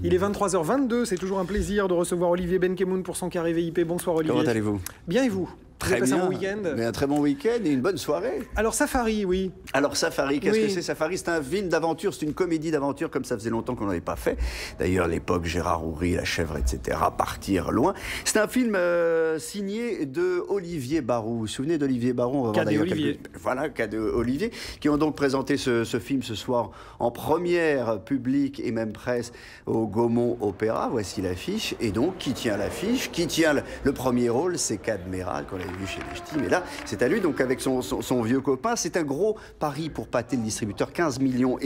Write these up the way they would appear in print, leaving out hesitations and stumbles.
Il est 23h22, c'est toujours un plaisir de recevoir Olivier Benkemoun pour son carré VIP. Bonsoir Olivier. Comment allez-vous? Bien et vous? Très bien. Vous avez passé un bon week-end? Mais un très bon week-end et une bonne soirée. Alors Safari, oui. Alors Safari, qu'est-ce Oui. que c'est? Safari, c'est un film d'aventure, c'est une comédie d'aventure comme ça faisait longtemps qu'on n'en avait pas fait. D'ailleurs, l'époque Gérard Houry, La Chèvre, etc. Partir loin. C'est un film signé de Olivier Barou. Vous vous souvenez d'Olivier Barou? On va voir d'ailleurs Olivier. Voilà, cas de Olivier, qui ont donc présenté ce film ce soir en première publique et même presse au Gaumont Opéra. Voici l'affiche. Et donc, qui tient l'affiche? Qui tient le premier rôle? C'est Cadmerade, qu'on avait vu chez les Ch'tis. Mais là, c'est à lui, donc avec son vieux copain. C'est un gros pari pour Pathé, le distributeur. 15,5 millions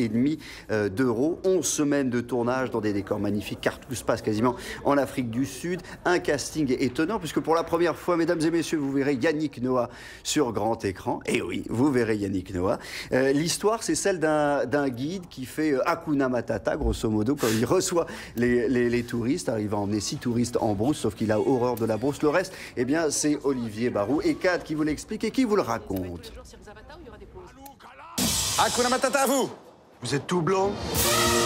d'euros. 11 semaines de tournage dans des décors magnifiques, car tout se passe quasiment en Afrique du Sud. Un casting étonnant, puisque pour la première fois, mesdames et messieurs, vous verrez Yannick Noah sur grand écran. Et oui, vous verrez Yannick Noah. L'histoire, c'est celle d'un guide qui fait Hakuna Matata, grosso modo, quand il reçoit les touristes. Il va emmener 6 touristes en brousse, sauf qu'il a horreur de la brousse. Le reste, eh bien, c'est Olivier Barou et Cad qui vous l'explique et qui vous le raconte. Hakuna Matata, à vous! Vous êtes tout blanc?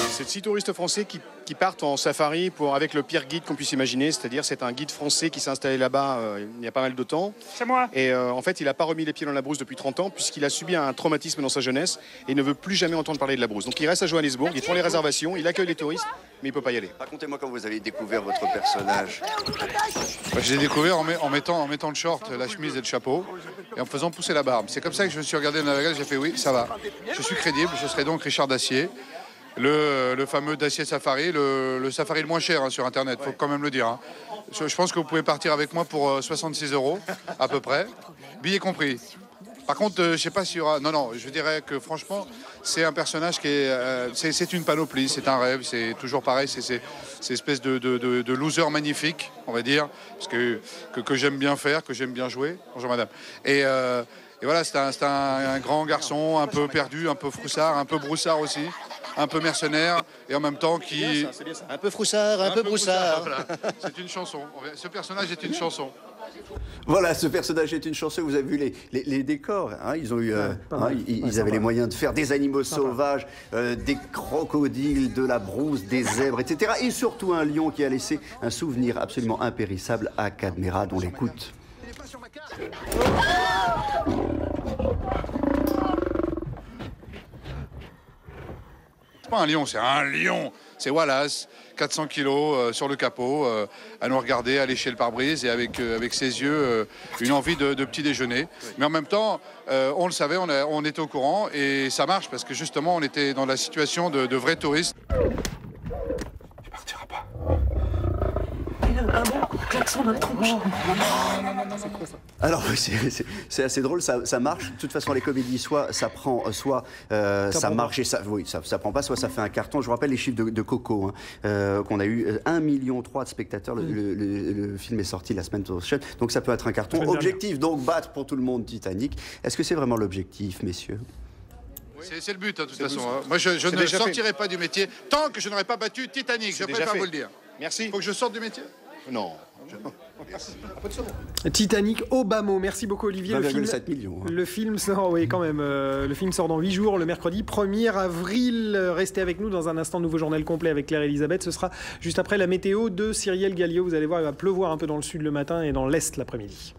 C'est 6 touristes français qui partent en safari avec le pire guide qu'on puisse imaginer, c'est-à-dire c'est un guide français qui s'est installé là-bas il y a pas mal de temps. C'est moi. Et en fait, il n'a pas remis les pieds dans la brousse depuis 30 ans puisqu'il a subi un traumatisme dans sa jeunesse et ne veut plus jamais entendre parler de la brousse. Donc il reste à Johannesburg, il prend les réservations, il accueille les touristes, mais il ne peut pas y aller. Racontez-moi quand vous avez découvert votre personnage. Je l'ai découvert en mettant le short, la chemise et le chapeau, et en faisant pousser la barbe. C'est comme ça que je me suis regardé dans la réglage, j'ai fait oui, ça va. Je suis crédible, je serai donc Richard Dacier, le fameux Dacier Safari, le safari le moins cher sur Internet, il faut quand même le dire. Hein. Je pense que vous pouvez partir avec moi pour 66 € à peu près, billets compris. Par contre, je ne sais pas s'il y aura... Non, je dirais que franchement, c'est un personnage qui est... c'est une panoplie, c'est un rêve, c'est toujours pareil, c'est espèce de loser magnifique, on va dire, parce que j'aime bien faire, que j'aime bien jouer. Bonjour madame. Et voilà, c'est un grand garçon, un peu perdu, un peu froussard, un peu broussard aussi, un peu mercenaire, et en même temps qui... C'est bien ça. Un peu froussard, un peu broussard. Voilà. C'est une chanson. Ce personnage est une chanson. Voilà, ce personnage est une chanson. Vous avez vu les décors. Hein, ils ont eu, ils avaient les moyens de faire des animaux sauvages, des crocodiles, de la brousse, des zèbres, etc. Et surtout un lion qui a laissé un souvenir absolument impérissable à Cadmerade. On l'écoute. C'est pas un lion, c'est un lion. C'est Wallace, 400 kilos sur le capot, à nous regarder, à lécher le pare-brise et avec ses yeux, une envie de petit déjeuner. Mais en même temps, on le savait, on était au courant et ça marche parce que justement, on était dans la situation de vrais touristes. Tu partiras pas. Un bon klaxon dans la tronche. Alors, c'est assez drôle, ça marche. De toute façon, les comédies, soit ça prend, soit ça marche et ça prend pas, soit ça fait un carton. Je vous rappelle les chiffres de Coco, hein, qu'on a eu 1,3 million de spectateurs. Le film est sorti la semaine prochaine, donc ça peut être un carton. Objectif, donc, battre pour tout le monde Titanic. Est-ce que c'est vraiment l'objectif, messieurs? C'est le but, hein, de toute façon. Hein. Moi, je ne sortirai pas du métier tant que je n'aurai pas battu Titanic. Je préfère vous le dire. Merci. Faut que je sorte du métier? Non. Merci. Titanic au bas mot. Merci beaucoup Olivier. 1,7 million. Hein. Le film sort, oui quand même. Le film sort dans 8 jours, le mercredi 1er avril. Restez avec nous dans un instant. Nouveau journal complet avec Claire Elisabeth. Ce sera juste après la météo de Cyrielle Gallio. Vous allez voir, il va pleuvoir un peu dans le sud le matin et dans l'est l'après-midi.